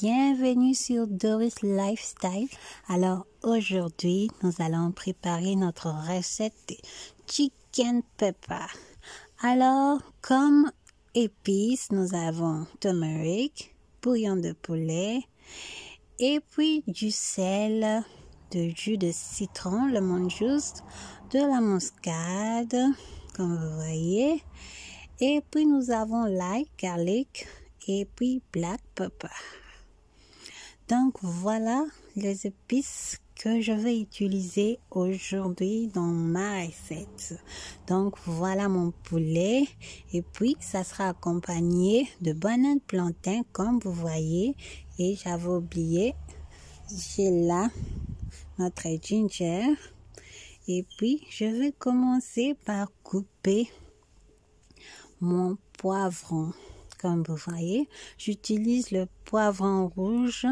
bienvenue sur Doris Lifestyle. Alors aujourd'hui, nous allons préparer notre recette de chicken pepper. Alors, comme épices, nous avons turmeric, bouillon de poulet et puis du sel, du jus de citron, lemon juice, de la muscade, comme vous voyez. Et puis nous avons l'ail, garlic et puis black pepper. Donc voilà les épices que je vais utiliser aujourd'hui dans ma recette. Donc voilà mon poulet et puis ça sera accompagné de bananes plantains comme vous voyez. Et j'avais oublié, j'ai là notre ginger. Et puis je vais commencer par couper mon poivron. Comme vous voyez, j'utilise le poivron rouge.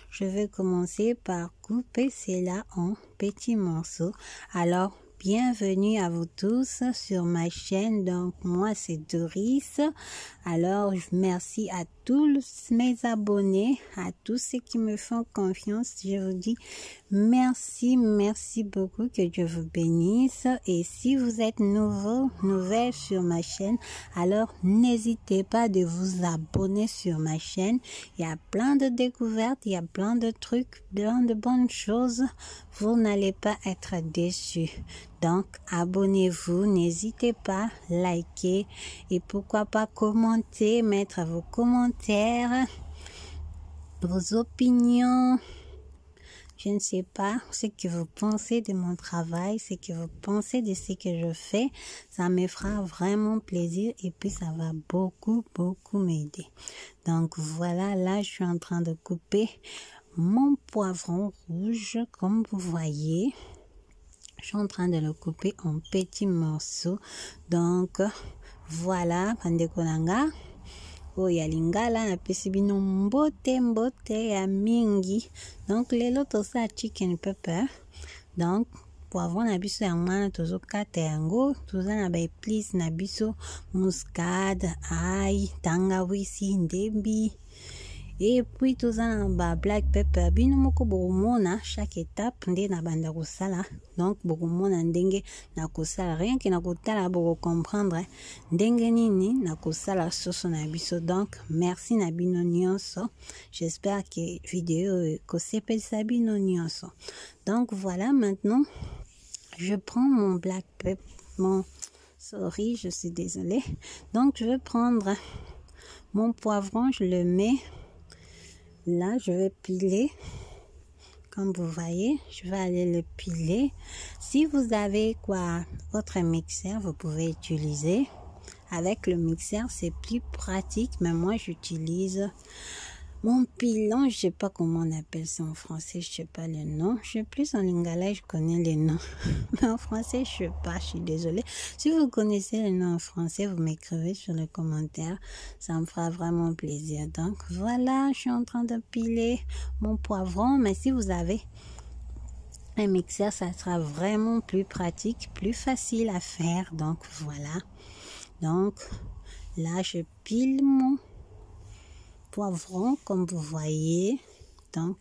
Je vais commencer par couper cela en petits morceaux. Alors, bienvenue à vous tous sur ma chaîne. Donc, moi, c'est Doris. Alors, merci à tous mes abonnés, à tous ceux qui me font confiance. Je vous dis merci beaucoup, que Dieu vous bénisse. Et si vous êtes nouvelle sur ma chaîne, alors n'hésitez pas de vous abonner sur ma chaîne. Il y a plein de découvertes, il y a plein de trucs, plein de bonnes choses. Vous n'allez pas être déçus. Donc, abonnez-vous, n'hésitez pas, likez et pourquoi pas commenter, mettre vos commentaires, vos opinions. Je ne sais pas ce que vous pensez de mon travail, ce que vous pensez de ce que je fais. Ça me fera vraiment plaisir et puis ça va beaucoup m'aider. Donc voilà, là je suis en train de couper mon poivron rouge comme vous voyez. Je suis en train de le couper en petits morceaux. Donc voilà, pandekolanga. Oya lingala na pesi bino mbote ya mingi. Donc lelo tosa chicken pepper. Donc poivron na biso ya mwana tozo kata yango, toza na ba épices na biso muscade, ail, tangawizi, ndembi. Et puis toza na ba black pepper. Bino moko bokomona chaque étape nde na banda kosala. Donc bokomona ndenge na kosala, rien que na kotala boko comprendre ndenge nini na kosala soso na biso. Donc merci na bino nyonso. J'espère que vidéo kosepelisa bino nyonso. Donc voilà, maintenant je prends mon black pepper, sorry, je suis désolée. Donc je vais prendre mon poivron, je le mets là, je vais piler. Comme vous voyez, je vais aller le piler. Si vous avez votre mixeur, vous pouvez utiliser. Avec le mixeur, c'est plus pratique, mais moi j'utilise mon pilon. Je sais pas comment on appelle ça en français, je sais pas le nom. Je suis plus en lingala, je connais les noms. Mais en français, je sais pas, je suis désolée. Si vous connaissez le nom en français, vous m'écrivez sur les commentaires. Ça me fera vraiment plaisir. Donc voilà, je suis en train de piler mon poivron. Mais si vous avez un mixeur, ça sera vraiment plus pratique, plus facile à faire. Donc voilà. Donc là, je pile mon poivron comme vous voyez. Donc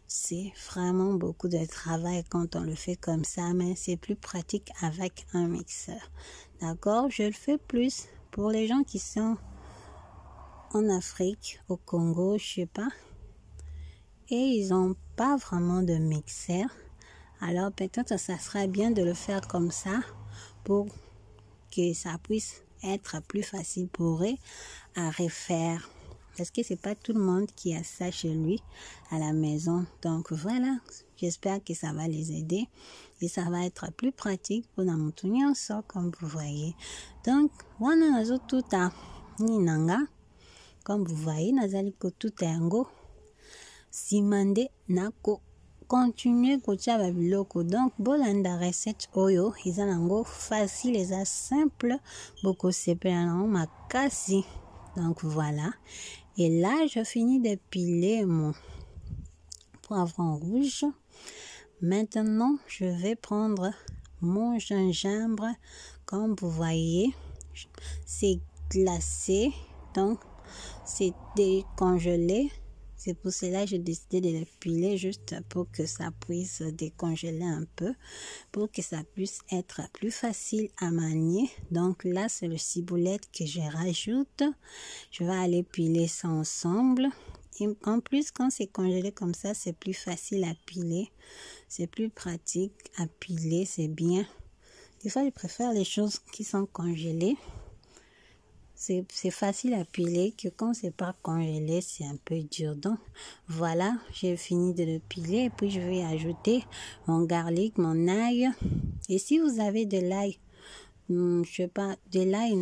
c'est vraiment beaucoup de travail quand on le fait comme ça, mais c'est plus pratique avec un mixeur. D'accord, je le fais plus pour les gens qui sont en Afrique, au Congo, je sais pas, et ils n'ont pas vraiment de mixeur. Alors peut-être ça sera bien de le faire comme ça pour que ça puisse être plus facile pour eux à refaire. Parce que c'est pas tout le monde qui a ça chez lui à la maison. Donc voilà, j'espère que ça va les aider et ça va être plus pratique pour la montagne ça comme vous voyez. Donc wana nazo tuta ninanga comme vous voyez nazali ko tuta yango simande nako continuer kotia ba biloko. Donc bolanda recette oyo eza nango facile, eza simple, boko sepela nango makasi. Donc voilà. Et là, je finis de piler mon poivron rouge. Maintenant, je vais prendre mon gingembre. Comme vous voyez, c'est glacé. Donc, c'est décongelé. C'est pour cela que j'ai décidé de le piler juste pour que ça puisse décongeler un peu, pour que ça puisse être plus facile à manier. Donc là, c'est le ciboulette que je rajoute. Je vais aller piler ça ensemble. Et en plus, quand c'est congelé comme ça, c'est plus facile à piler. C'est plus pratique à piler, c'est bien. Des fois, je préfère les choses qui sont congelées. C'est facile à piler que quand c'est pas congelé, c'est un peu dur. Donc, voilà, j'ai fini de le piler. Et puis, je vais ajouter mon garlic, mon ail. Et si vous avez de l'ail, je sais pas, de l'ail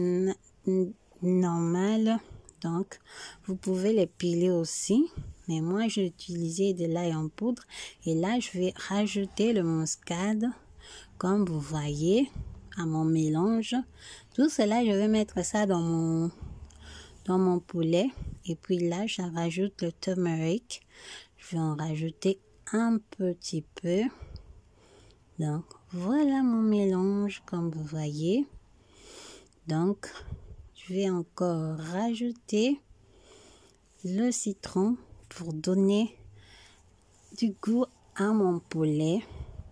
normal, donc, vous pouvez les piler aussi. Mais moi, j'ai utilisé de l'ail en poudre. Et là, je vais rajouter le muscade, comme vous voyez, à mon mélange. Tout cela, je vais mettre ça dans mon poulet. Et puis là, je rajoute le turmeric. Je vais en rajouter un petit peu. Donc, voilà mon mélange, comme vous voyez. Donc, je vais encore rajouter le citron pour donner du goût à mon poulet,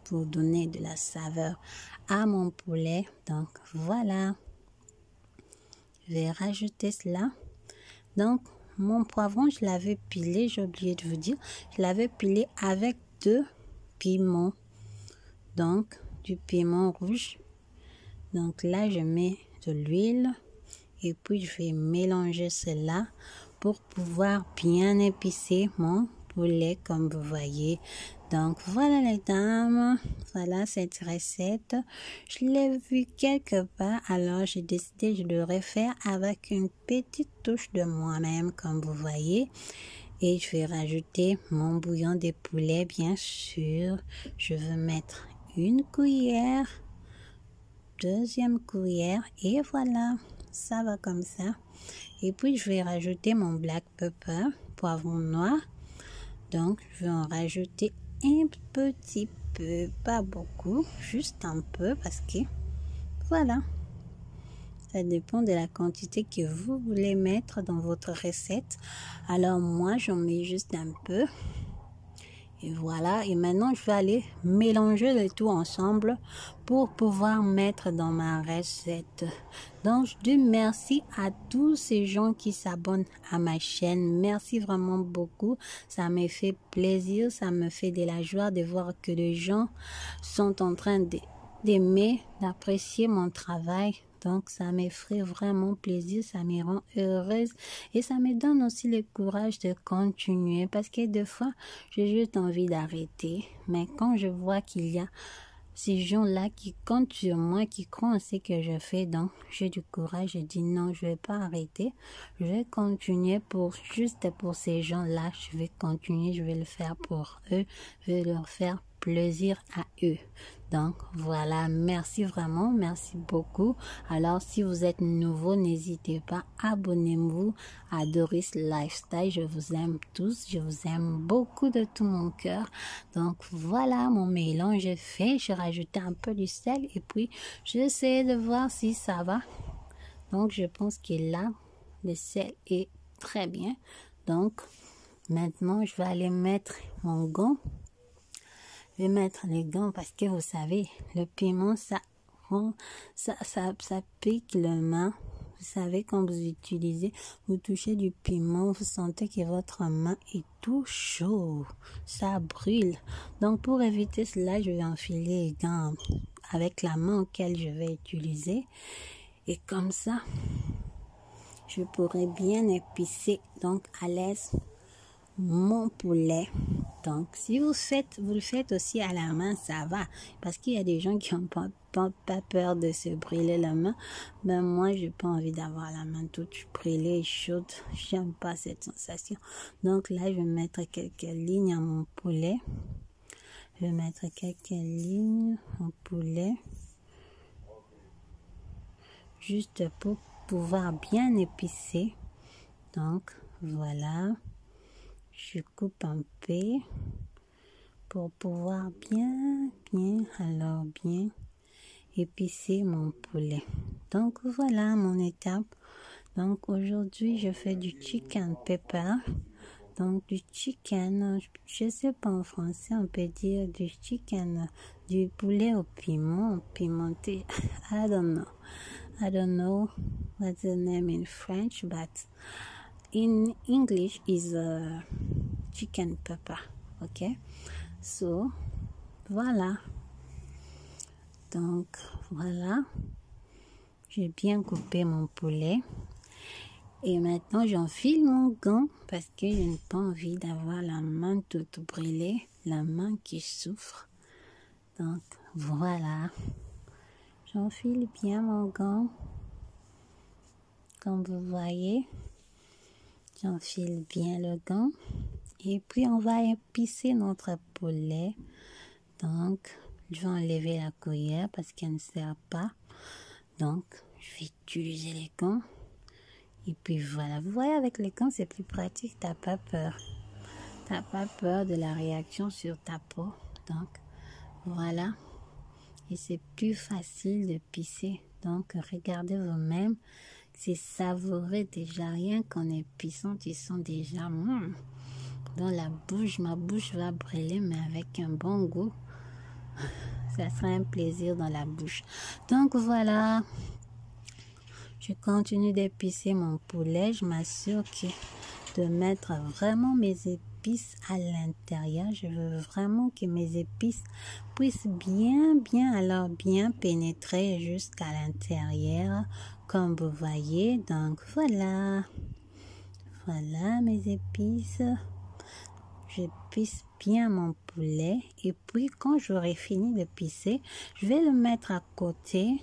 pour donner de la saveur à mon poulet. Donc, voilà. Je vais rajouter cela. Donc, mon poivron, je l'avais pilé, j'ai oublié de vous dire. Je l'avais pilé avec 2 piments. Donc, du piment rouge. Donc là, je mets de l'huile. Et puis, je vais mélanger cela pour pouvoir bien épicer mon poulet, comme vous voyez. Donc, voilà les dames, voilà cette recette. Je l'ai vue quelque part, alors j'ai décidé de le refaire avec une petite touche de moi-même, comme vous voyez. Et je vais rajouter mon bouillon de poulet, bien sûr. Je vais mettre une cuillère, 2e cuillère, et voilà, ça va comme ça. Et puis, je vais rajouter mon black pepper, poivron noir. Donc, je vais en rajouter un petit peu, pas beaucoup, juste un peu parce que, voilà, ça dépend de la quantité que vous voulez mettre dans votre recette. Alors, moi, j'en mets juste un peu. Et voilà, et maintenant, je vais aller mélanger le tout ensemble pour pouvoir mettre dans ma recette. Donc, je dis merci à tous ces gens qui s'abonnent à ma chaîne. Merci vraiment beaucoup. Ça me fait plaisir, ça me fait de la joie de voir que les gens sont en train d'aimer, d'apprécier mon travail. Donc, ça me ferait vraiment plaisir, ça me rend heureuse et ça me donne aussi le courage de continuer parce que des fois, j'ai juste envie d'arrêter. Mais quand je vois qu'il y a ces gens-là qui comptent sur moi, qui croient en ce que je fais, donc j'ai du courage, je dis non, je vais pas arrêter, je vais continuer juste pour ces gens-là, je vais continuer, je vais le faire pour eux, je vais leur faire plaisir à eux. Donc voilà, merci vraiment, merci beaucoup. Alors si vous êtes nouveau, n'hésitez pas, abonnez-vous à Doris Lifestyle. Je vous aime tous, je vous aime beaucoup de tout mon cœur. Donc voilà, mon mélange est fait. Je rajoute un peu du sel et puis j'essaie de voir si ça va. Donc je pense que là, le sel est très bien. Donc maintenant, je vais aller mettre mon gant. Je vais mettre les gants parce que vous savez, le piment, ça pique le main. Vous savez, quand vous utilisez, vous touchez du piment, vous sentez que votre main est tout chaud. Ça brûle. Donc, pour éviter cela, je vais enfiler les gants avec la main auquel je vais utiliser. Et comme ça, je pourrai bien épicer, donc à l'aise, mon poulet. Donc, si vous le faites aussi à la main, ça va. Parce qu'il y a des gens qui n'ont pas peur de se brûler la main. Mais moi, j'ai pas envie d'avoir la main toute brûlée et chaude. J'aime pas cette sensation. Donc là, je vais mettre quelques lignes à mon poulet. Je vais mettre quelques lignes au poulet. Juste pour pouvoir bien épicer. Donc, voilà. Je coupe un peu pour pouvoir bien épicer mon poulet. Donc voilà mon étape. Donc aujourd'hui je fais du chicken pepper. Donc du chicken, je sais pas en français, on peut dire du chicken, du poulet au piment, pimenté. I don't know what's the name in French, but in English is chicken pepper. Okay, so voilà. Donc voilà, j'ai bien coupé mon poulet. Et maintenant, j'enfile mon gant parce que je n'ai pas envie d'avoir la main toute brûlée, la main qui souffre. Donc, voilà. J'enfile bien mon gant. Comme vous voyez, j'enfile bien le gant. Et puis, on va épicer notre poulet. Donc, je vais enlever la cuillère parce qu'elle ne sert pas. Donc, je vais utiliser les gants. Et puis voilà, vous voyez, avec les gants, c'est plus pratique, t'as pas peur. T'as pas peur de la réaction sur ta peau. Donc, voilà. Et c'est plus facile de pisser. Donc, regardez vous-même. C'est savoureux déjà. Rien qu'en épissant, ils sont déjà dans la bouche. Ma bouche va brûler, mais avec un bon goût. Ça sera un plaisir dans la bouche. Donc, voilà. Je continue d'épicer mon poulet. Je m'assure de mettre vraiment mes épices à l'intérieur. Je veux vraiment que mes épices puissent bien pénétrer jusqu'à l'intérieur, comme vous voyez. Donc voilà. Voilà mes épices. J'épice bien mon poulet. Et puis quand j'aurai fini de pisser, je vais le mettre à côté.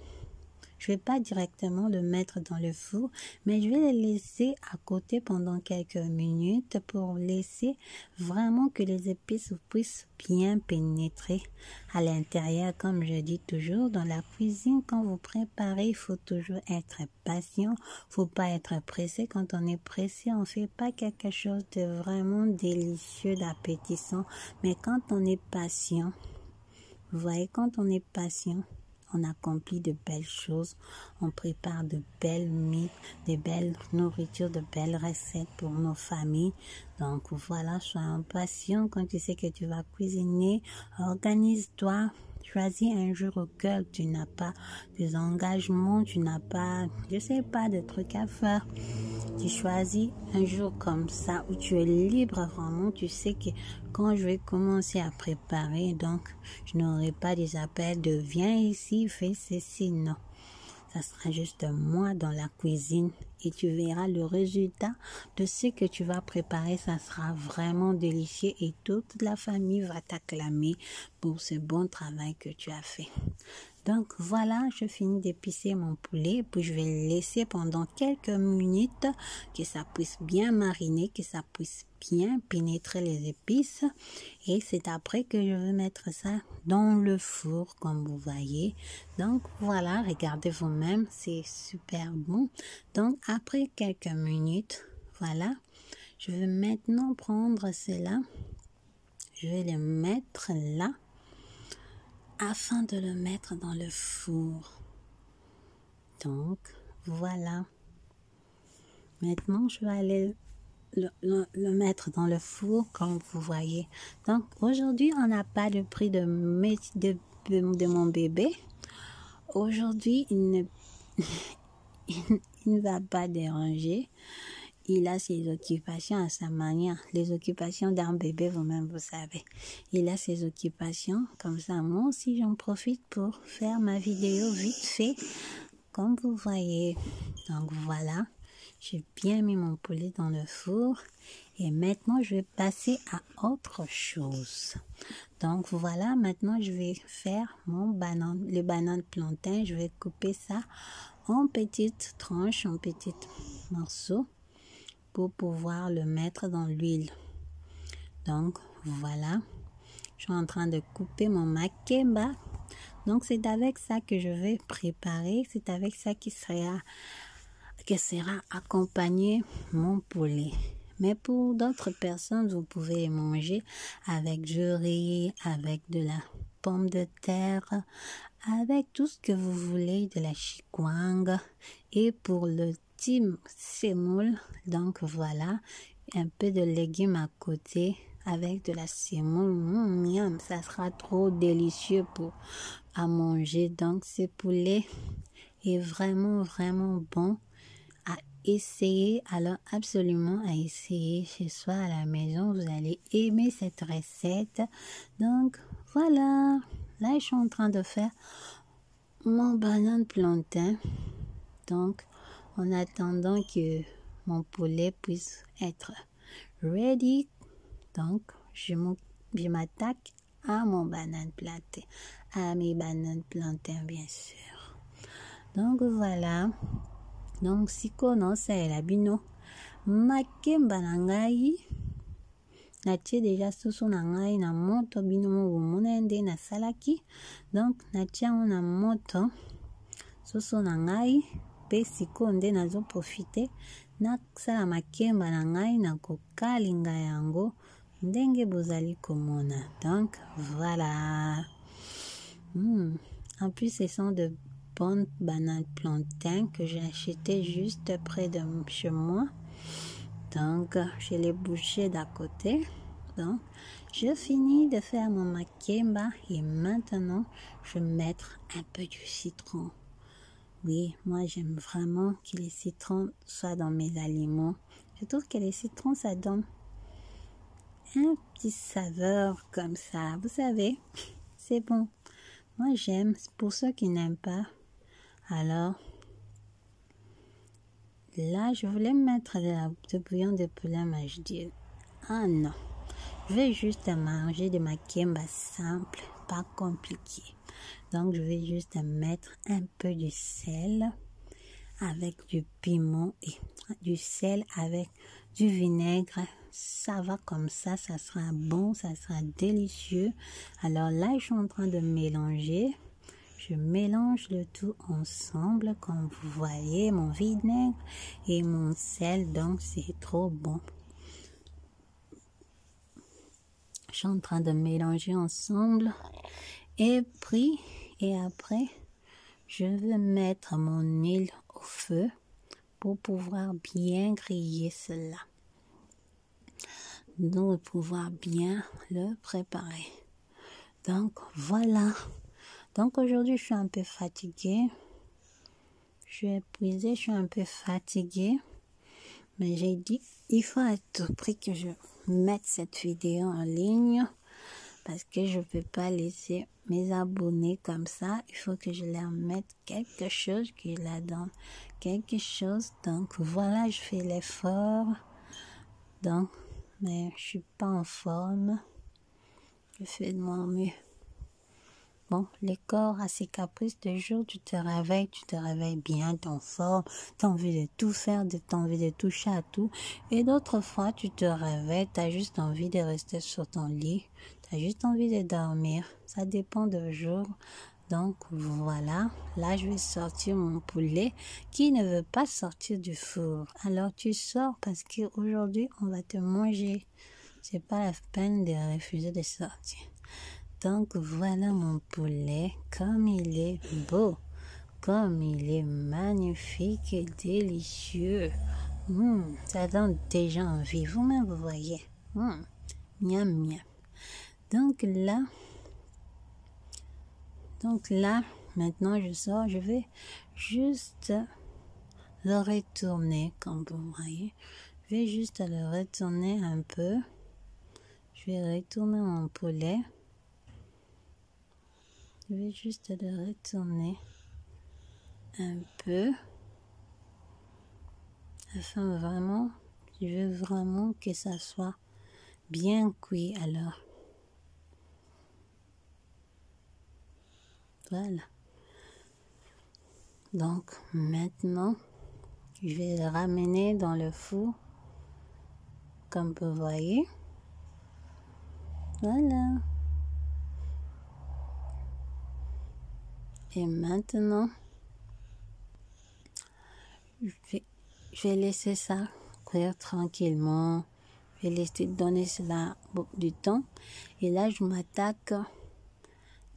Je ne vais pas directement le mettre dans le four, mais je vais le laisser à côté pendant quelques minutes pour laisser vraiment que les épices puissent bien pénétrer à l'intérieur. Comme je dis toujours, dans la cuisine, quand vous préparez, il faut toujours être patient. Il ne faut pas être pressé. Quand on est pressé, on ne fait pas quelque chose de vraiment délicieux, d'appétissant. Mais quand on est patient, vous voyez, quand on est patient, on accomplit de belles choses, on prépare de belles mets, de belles nourritures, de belles recettes pour nos familles. Donc voilà, sois patient quand tu sais que tu vas cuisiner. Organise-toi, choisis un jour auquel tu n'as pas des engagements, tu n'as pas, je sais pas, de trucs à faire. Tu choisis un jour comme ça où tu es libre vraiment, tu sais que quand je vais commencer à préparer, donc je n'aurai pas des appels de viens ici, fais ceci, non. Ça sera juste moi dans la cuisine et tu verras le résultat de ce que tu vas préparer. Ça sera vraiment délicieux et toute la famille va t'acclamer pour ce bon travail que tu as fait. Donc voilà, je finis d'épicer mon poulet, puis je vais le laisser pendant quelques minutes que ça puisse bien mariner, que ça puisse bien pénétrer les épices. Et c'est après que je vais mettre ça dans le four, comme vous voyez. Donc voilà, regardez vous-même, c'est super bon. Donc après quelques minutes, voilà, je vais maintenant prendre cela. Je vais le mettre là, afin de le mettre dans le four. Donc, voilà. Maintenant, je vais aller le mettre dans le four, comme vous voyez. Donc, aujourd'hui, on n'a pas de prix de mon bébé. Aujourd'hui, il ne va pas déranger. Il a ses occupations à sa manière. Les occupations d'un bébé, vous-même, vous savez. Il a ses occupations. Comme ça, moi aussi, j'en profite pour faire ma vidéo vite fait. Comme vous voyez. Donc, voilà. J'ai bien mis mon poulet dans le four. Et maintenant, je vais passer à autre chose. Donc, voilà. Maintenant, je vais faire le banane plantain. Je vais couper ça en petites tranches, en petits morceaux, pour pouvoir le mettre dans l'huile. Donc voilà, je suis en train de couper mon makeba. Donc c'est avec ça que je vais préparer, c'est avec ça qui sera accompagné mon poulet. Mais pour d'autres personnes, vous pouvez manger avec du riz, avec de la pomme de terre, avec tout ce que vous voulez, de la chikwang. Et pour le team semoule, donc voilà, un peu de légumes à côté avec de la semoule. Miam, ça sera trop délicieux à manger. Donc, ce poulet est vraiment, vraiment bon à essayer. Alors, absolument à essayer chez soi à la maison. Vous allez aimer cette recette. Donc, voilà. Là, je suis en train de faire mon banane plantain. Donc, en attendant que mon poulet puisse être ready, donc je m'attaque à mon banane plantain, à mes bananes plantain bien sûr. Donc voilà. Donc sikono la bino makemba na ngai natie déjà soso na ngai na moto bino bomona nde na salaki. Donc natie na moto soso na ngai pe sikoyo nde nazo profite nasala makemba na ngai na kokalinga yango ndenge bozali komona. Donc voilà. En plus ce sont de bonnes bananes plantain que j'ai acheté juste près de chez moi. Donc je l'ai bouché d'à côté. Donc je finis de faire mon makemba et maintenant je vais mettre un peu de citron. Oui, moi j'aime vraiment que les citrons soient dans mes aliments. Je trouve que les citrons, ça donne un petit saveur comme ça. Vous savez, c'est bon. Moi j'aime. Pour ceux qui n'aiment pas, alors là je voulais mettre de bouillon de poulet, mais je dis ah non. Je vais juste manger de makemba simple, pas compliqué. Donc je vais juste mettre un peu de sel avec du piment et du sel avec du vinaigre. Ça va comme ça sera bon, ça sera délicieux. Alors là, je suis en train de mélanger. Je mélange le tout ensemble, comme vous voyez, mon vinaigre et mon sel. Donc c'est trop bon. Je suis en train de mélanger ensemble. Et après, je vais mettre mon huile au feu pour pouvoir bien griller cela. Donc, pouvoir bien le préparer. Donc, voilà. Donc, aujourd'hui, je suis un peu fatiguée. Je suis épuisée, je suis un peu fatiguée. Mais j'ai dit, il faut à tout prix que je mette cette vidéo en ligne. Parce que je ne peux pas laisser mes abonnés comme ça. Il faut que je leur mette quelque chose qui leur donne quelque chose. Donc voilà, je fais l'effort. Donc, mais je suis pas en forme. Je fais de mon mieux. Bon, les corps à ses caprices de jour, tu te réveilles bien, t'es en forme, t'as envie de tout faire, t'as envie de toucher à tout. Et d'autres fois, tu te réveilles, t'as juste envie de rester sur ton lit, t'as juste envie de dormir. Ça dépend de jour. Donc voilà, là je vais sortir mon poulet qui ne veut pas sortir du four. Alors tu sors parce qu'aujourd'hui on va te manger. C'est pas la peine de refuser de sortir. Donc voilà mon poulet, comme il est beau, comme il est magnifique et délicieux. Ça donne déjà envie, vous-même vous voyez. Miam miam. Donc là, maintenant je sors, je vais juste le retourner, comme vous voyez. Je vais juste le retourner un peu. Je vais retourner mon poulet. Je vais juste le retourner un peu. Afin vraiment, je veux vraiment que ça soit bien cuit alors. Voilà. Donc maintenant, je vais le ramener dans le four. Comme vous voyez. Voilà. Et maintenant, je vais laisser ça cuire tranquillement. Je vais laisser donner cela du temps. Et là, je m'attaque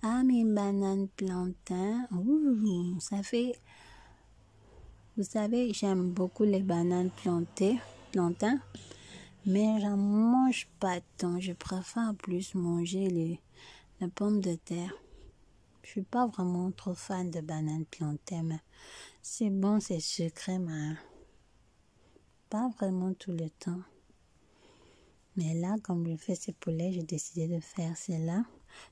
à mes bananes plantain. Ça fait... Vous savez, j'aime beaucoup les bananes plantain. Mais j'en mange pas tant. Je préfère plus manger les pommes de terre. Je suis pas vraiment trop fan de bananes plantains, mais c'est bon, c'est sucré, mais pas vraiment tout le temps. Mais là, comme je fais ces poulets, j'ai décidé de faire cela.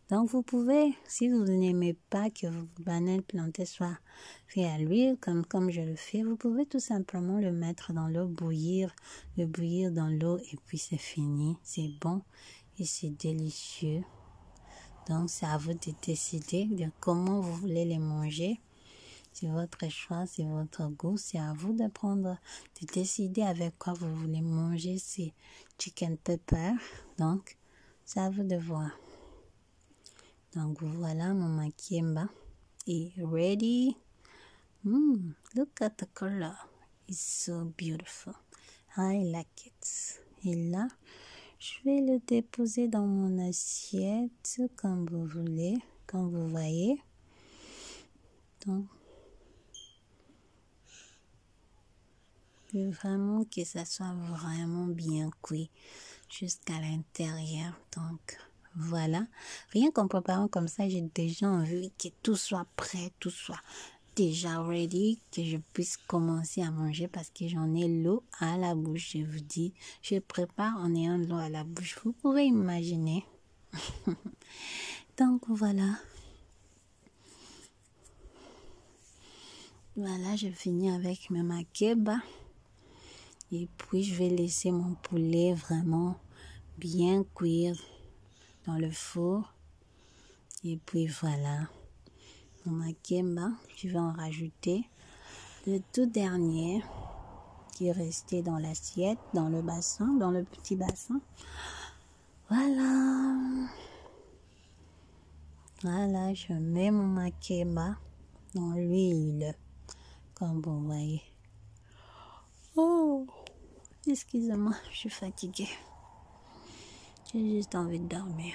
Donc, vous pouvez, si vous n'aimez pas que vos bananes plantées soient faites à l'huile, comme je le fais, vous pouvez tout simplement le mettre dans l'eau, le bouillir dans l'eau et puis c'est fini. C'est bon et c'est délicieux. Donc, c'est à vous de décider de comment vous voulez les manger. C'est votre choix, c'est votre goût. C'est à vous de décider avec quoi vous voulez manger ces chicken pepper. Donc, c'est à vous de voir. Donc, voilà, mon makemba est ready. Look at the color. It's so beautiful. I like it. Et là, je vais le déposer dans mon assiette comme vous voulez, comme vous voyez. Donc, je veux vraiment que ça soit vraiment bien cuit jusqu'à l'intérieur. Donc, voilà. Rien qu'en préparant comme ça, j'ai déjà envie que tout soit prêt, tout soit déjà ready, que je puisse commencer à manger parce que j'en ai l'eau à la bouche. Je vous dis, je prépare en ayant l'eau à la bouche. Vous pouvez imaginer. Donc, voilà. Voilà, je finis avec mes makeba. Et puis, je vais laisser mon poulet vraiment bien cuire dans le four. Et puis, voilà. Mon makeba, je vais en rajouter le tout dernier qui est resté dans l'assiette, dans le bassin, dans le petit bassin. Voilà. Voilà, je mets mon makeba dans l'huile, comme vous voyez. Oh, excusez-moi, je suis fatiguée. J'ai juste envie de dormir.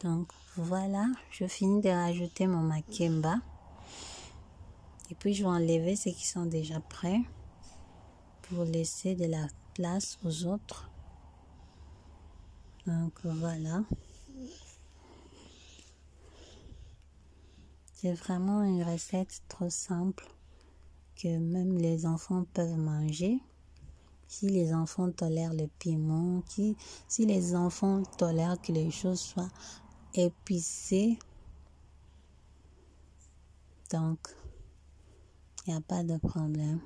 Donc voilà, je finis de rajouter mon makemba. Et puis je vais enlever ceux qui sont déjà prêts pour laisser de la place aux autres. Donc voilà. C'est vraiment une recette trop simple que même les enfants peuvent manger. Si les enfants tolèrent le piment, si les enfants tolèrent que les choses soient épicées, donc il n'y a pas de problème.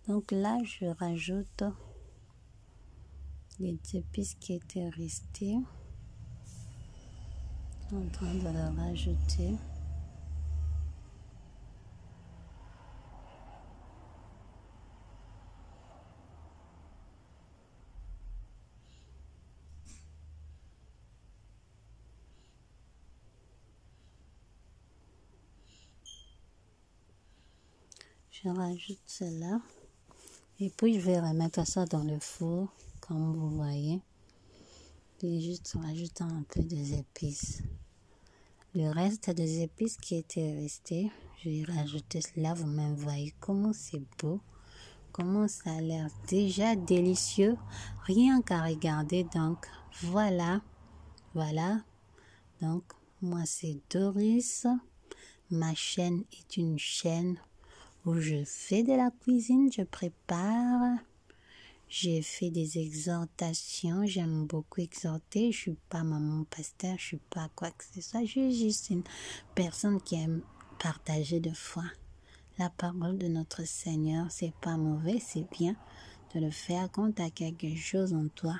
Donc là, je rajoute les épices qui étaient restées. Je suis en train de le rajouter. Je rajoute cela. Et puis, je vais remettre ça dans le four, comme vous voyez. Puis, juste en rajoutant un peu des épices. Le reste des épices qui étaient restées, je vais rajouter cela. Vous-même voyez comment c'est beau. Comment ça a l'air déjà délicieux. Rien qu'à regarder. Donc, voilà. Voilà. Donc, moi, c'est Doris. Ma chaîne est une chaîne où je fais de la cuisine, je prépare, j'ai fait des exhortations, j'aime beaucoup exhorter, je suis pas maman pasteur, je suis pas quoi que ce soit, je suis juste une personne qui aime partager de foi. La parole de notre Seigneur, c'est pas mauvais, c'est bien de le faire quand tu as quelque chose en toi,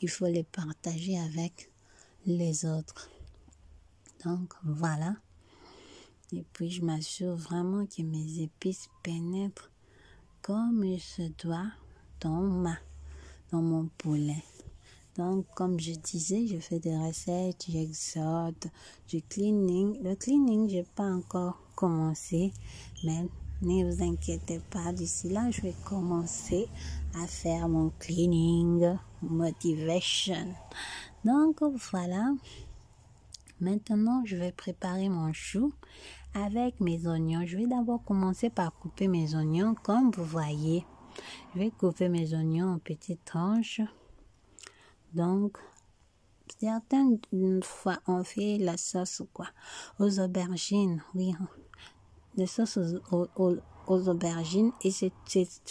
il faut le partager avec les autres. Donc voilà. Et puis, je m'assure vraiment que mes épices pénètrent comme il se doit dans mon poulet. Donc, comme je disais, je fais des recettes, j'exhorte, du cleaning. Le cleaning, je n'ai pas encore commencé, mais Ne vous inquiétez pas, d'ici là, je vais commencer à faire mon cleaning motivation. Donc voilà, maintenant je vais préparer mon chou avec mes oignons. Je vais d'abord commencer par couper mes oignons comme vous voyez. Je vais couper mes oignons en petites tranches. Donc, certaines fois on fait la sauce aux aubergines, oui, des sauces aux aubergines et c'est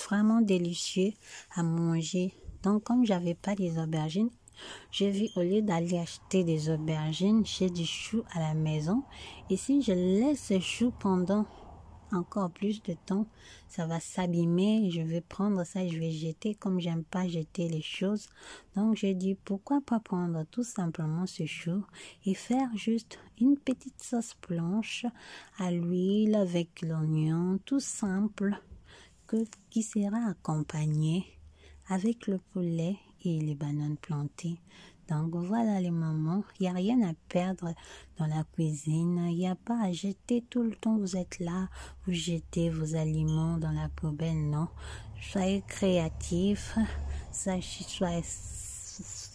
vraiment délicieux à manger. Donc comme j'avais pas des aubergines, j'ai vu au lieu d'aller acheter des aubergines, j'ai du chou à la maison. Et si je laisse ce chou pendant encore plus de temps, ça va s'abîmer. Je vais prendre ça et je vais jeter, comme j'aime pas jeter les choses. Donc j'ai dit pourquoi pas prendre tout simplement ce chou et faire juste une petite sauce blanche à l'huile avec l'oignon, tout simple, qui sera accompagné avec le poulet et les bananes plantées. Donc voilà les mamans, il n'y a rien à perdre dans la cuisine, il n'y a pas à jeter tout le temps, vous êtes là, vous jetez vos aliments dans la poubelle, non. Soyez créatifs, soyez,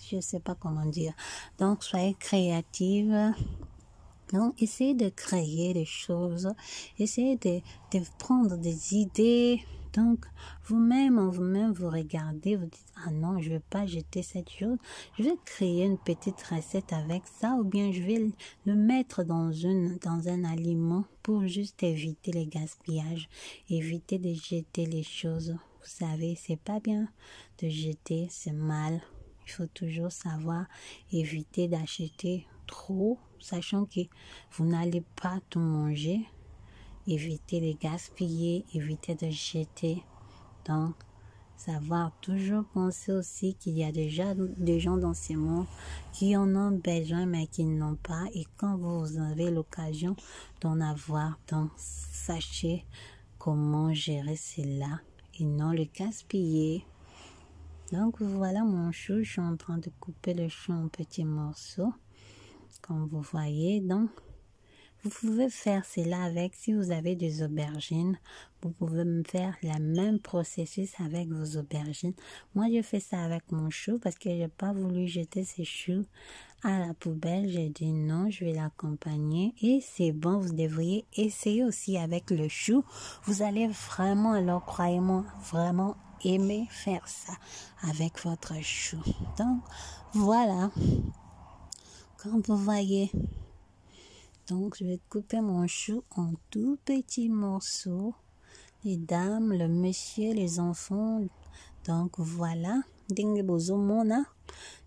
je sais pas comment dire, donc soyez créatifs. Donc, essayez de créer des choses, essayez de prendre des idées. Donc, vous-même, en vous-même, vous regardez, vous dites, ah non, je ne vais pas jeter cette chose, je vais créer une petite recette avec ça, ou bien je vais le mettre dans un aliment pour juste éviter les gaspillages, éviter de jeter les choses. Vous savez, c'est pas bien de jeter, c'est mal. Il faut toujours savoir éviter d'acheter trop, sachant que vous n'allez pas tout manger. Évitez de gaspiller, évitez de jeter. Donc, savoir toujours penser aussi qu'il y a déjà des gens dans ce monde qui en ont besoin mais qui n'en ont pas. Et quand vous avez l'occasion d'en avoir, donc sachez comment gérer cela et non le gaspiller. Donc voilà mon chou, je suis en train de couper le chou en petits morceaux, comme vous voyez. Donc vous pouvez faire cela avec, si vous avez des aubergines, vous pouvez me faire le même processus avec vos aubergines. Moi je fais ça avec mon chou parce que j'ai pas voulu jeter ces choux à la poubelle. J'ai dit non, je vais l'accompagner et c'est bon, vous devriez essayer aussi avec le chou. Vous allez vraiment, alors croyez-moi, vraiment aimer faire ça avec votre chou. Donc voilà, comme vous voyez, donc je vais couper mon chou en tout petits morceaux, les dames, le monsieur, les enfants. Donc voilà, ndenge bozomona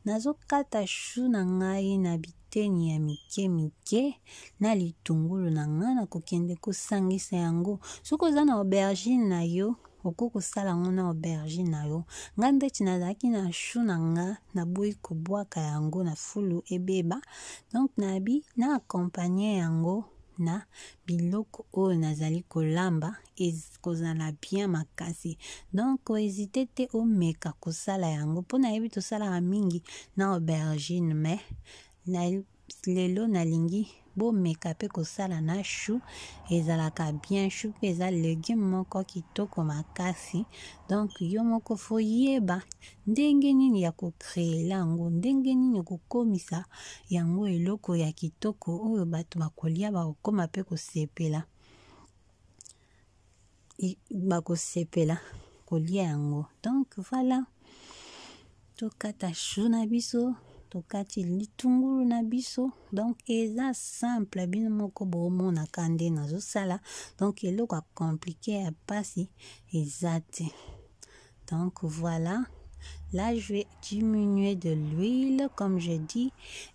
nazokata chou na ngai na biteni ya mike mike na litungulu na ngai nakokende kosangisa yango. Soki oza na aubergine na yo, okoki kosala yango na aubergine na yo. Ngai ndeti nazalaki na chou na ngai naboyi kobwaka yango na fulu ebeba, donc nabi na accompagner yango na biloko oyo nazali kolamba ekozala bien makasi. Donc hésitez te omeka kosala yango mpo nayebi tosalaka mingi na aubergine, mais lelo nalingi bomeka pe kosala na chou ezalaka bien. Chou pe eza légume moko kitoko makasi, donc yo moko fo yeba ndenge nini ya kokreela yango, ndenge nini ya kokomisa yango eloko ya kitoko oyo bato bakolia bakokoma pe bakosepela kolia yango. Donc voilà, tokata chou na biso, tokati litungulu na biso. Donc eza simple, bino moko bomonaka nde nazosala, donc eloko ya compliqué ya pasi eza te. Donc voilà, là je vais diminuer de l'huile, comme je dis.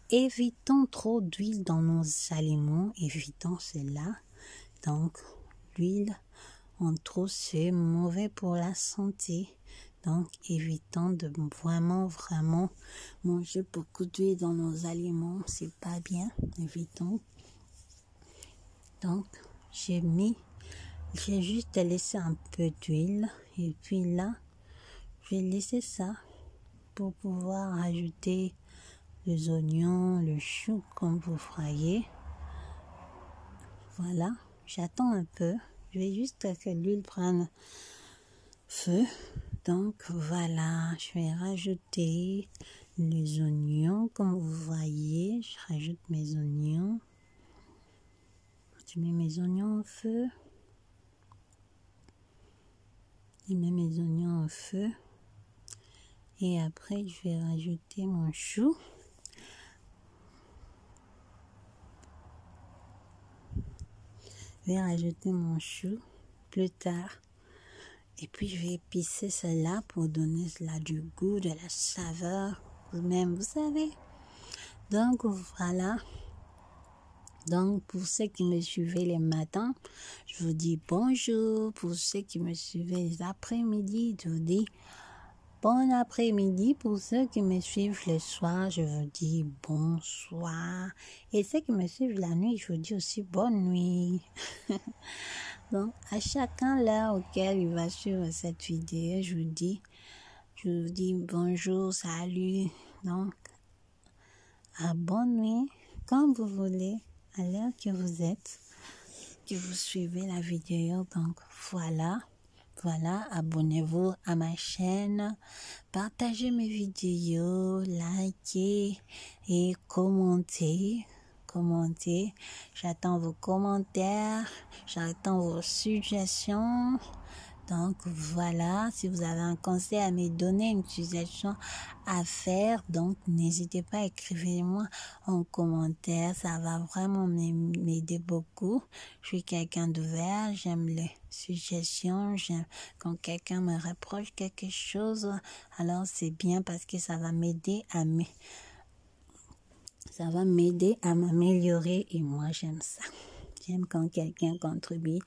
Évitons trop d'huile dans nos aliments, évitons cela. Donc l'huile en trop c'est mauvais pour la santé. Donc évitons de vraiment manger beaucoup d'huile dans nos aliments, c'est pas bien, évitons. Donc j'ai juste laissé un peu d'huile et puis là je vais laisser ça pour pouvoir ajouter les oignons, le chou comme vous voyez. Voilà, j'attends un peu, Je vais juste que l'huile prenne feu. Donc voilà, je vais rajouter les oignons. Comme vous voyez, je rajoute mes oignons. Je mets mes oignons au feu. Je mets mes oignons au feu. Et après, je vais rajouter mon chou. Je vais rajouter mon chou plus tard. Et puis, je vais épicer cela pour donner cela du goût, de la saveur. Vous-même, vous savez. Donc, voilà. Donc, pour ceux qui me suivaient les matins, je vous dis bonjour. Pour ceux qui me suivaient les après-midi, je vous dis bon après-midi. Pour ceux qui me suivent le soir, je vous dis bonsoir. Et ceux qui me suivent la nuit, je vous dis aussi bonne nuit. Donc, à chacun l'heure auquel il va suivre cette vidéo, je vous dis bonjour, salut. Donc, à bonne nuit, comme vous voulez, à l'heure que vous êtes, que vous suivez la vidéo. Donc, voilà, abonnez-vous à ma chaîne, partagez mes vidéos, likez et commentez. J'attends vos commentaires, j'attends vos suggestions. Donc voilà, si vous avez un conseil à me donner, une suggestion à faire, donc n'hésitez pas, écrivez-moi en commentaire, ça va vraiment m'aider beaucoup. Je suis quelqu'un d'ouvert, j'aime les suggestions, j'aime quand quelqu'un me reproche quelque chose, alors c'est bien parce que ça va m'aider à m'améliorer et moi j'aime ça. J'aime quand quelqu'un contribue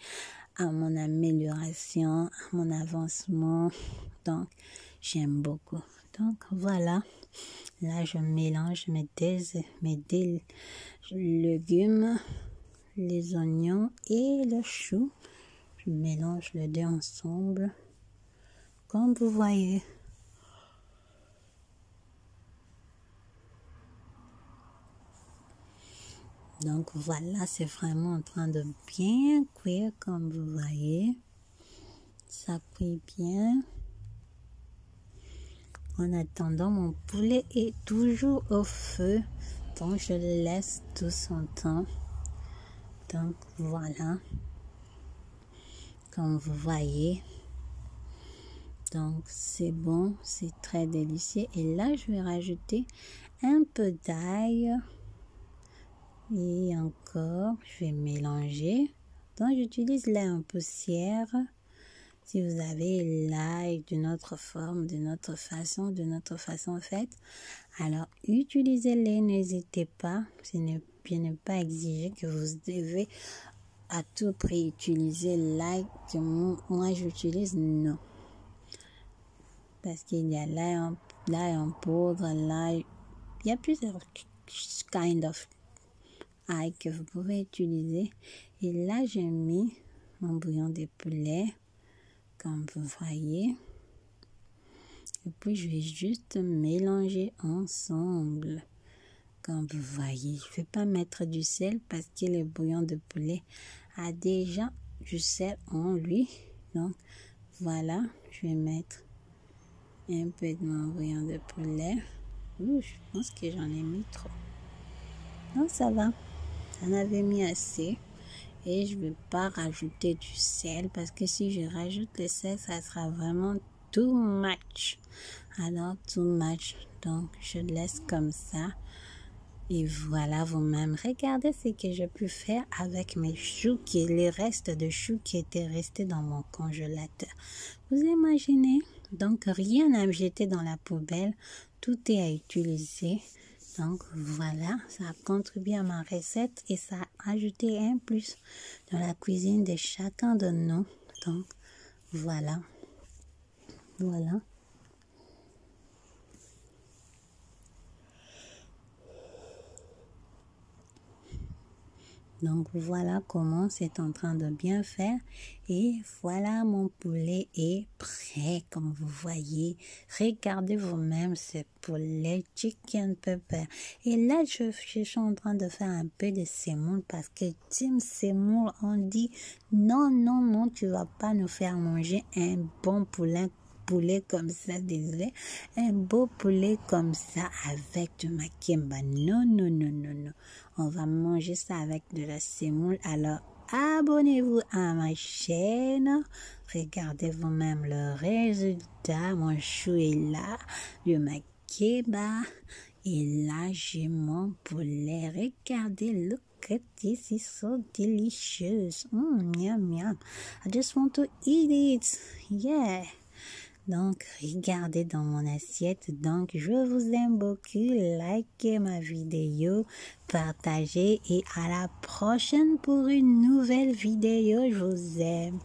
à mon amélioration, à mon avancement. Donc, j'aime beaucoup. Donc, voilà. Là, je mélange mes légumes, les oignons et le chou. Je mélange les deux ensemble. Comme vous voyez. Donc voilà, c'est vraiment en train de bien cuire comme vous voyez. Ça cuit bien. En attendant, mon poulet est toujours au feu. Donc je le laisse tout son temps. Donc voilà. Comme vous voyez. Donc c'est bon, c'est très délicieux. Et là, je vais rajouter un peu d'ail. Et encore, je vais mélanger. Donc, j'utilise l'ail en poussière. Si vous avez l'ail d'une autre forme, d'une autre façon faite, alors utilisez-les, n'hésitez pas. Je n'ai pas exigé que vous devez à tout prix utiliser l'ail que moi j'utilise, non. Parce qu'il y a l'ail en poudre, il y a plusieurs kind of ail que vous pouvez utiliser. Et là, j'ai mis mon bouillon de poulet, comme vous voyez. Et puis, je vais juste mélanger ensemble. Comme vous voyez, je ne vais pas mettre du sel parce que le bouillon de poulet a déjà du sel en lui. Donc, voilà, je vais mettre un peu de mon bouillon de poulet. Ouh, je pense que j'en ai mis trop. Non, ça va. J'en avais mis assez. Et je ne vais pas rajouter du sel parce que si je rajoute le sel, ça sera vraiment too much. Alors, too much. Donc, je laisse comme ça. Et voilà, vous-même, regardez ce que j'ai pu faire avec mes choux, les restes de choux qui étaient restés dans mon congélateur. Vous imaginez? Donc, rien à me jeter dans la poubelle. Tout est à utiliser. Donc, voilà, ça a contribué à ma recette et ça a ajouté un plus dans la cuisine de chacun de nous. Donc, voilà. Voilà. Donc voilà comment c'est en train de bien faire. Et voilà, mon poulet est prêt, comme vous voyez. Regardez vous-même ce poulet chicken pepper. Et là, je suis en train de faire un peu de semoule parce que team semoule, on dit non, non, non, tu vas pas nous faire manger un bon poulet comme ça, désolé, un beau poulet comme ça avec du makemba. Non, non, non, non, non. On va manger ça avec de la semoule. Alors, abonnez-vous à ma chaîne. Regardez vous-même le résultat. Mon chou est là. Le makemba. Et là, j'ai mon poulet. Regardez, look at this. It's so delicious. Yum, yum. I just want to eat it. Yeah. Donc, regardez dans mon assiette. Donc, je vous aime beaucoup. Likez ma vidéo, partagez et à la prochaine pour une nouvelle vidéo. Je vous aime.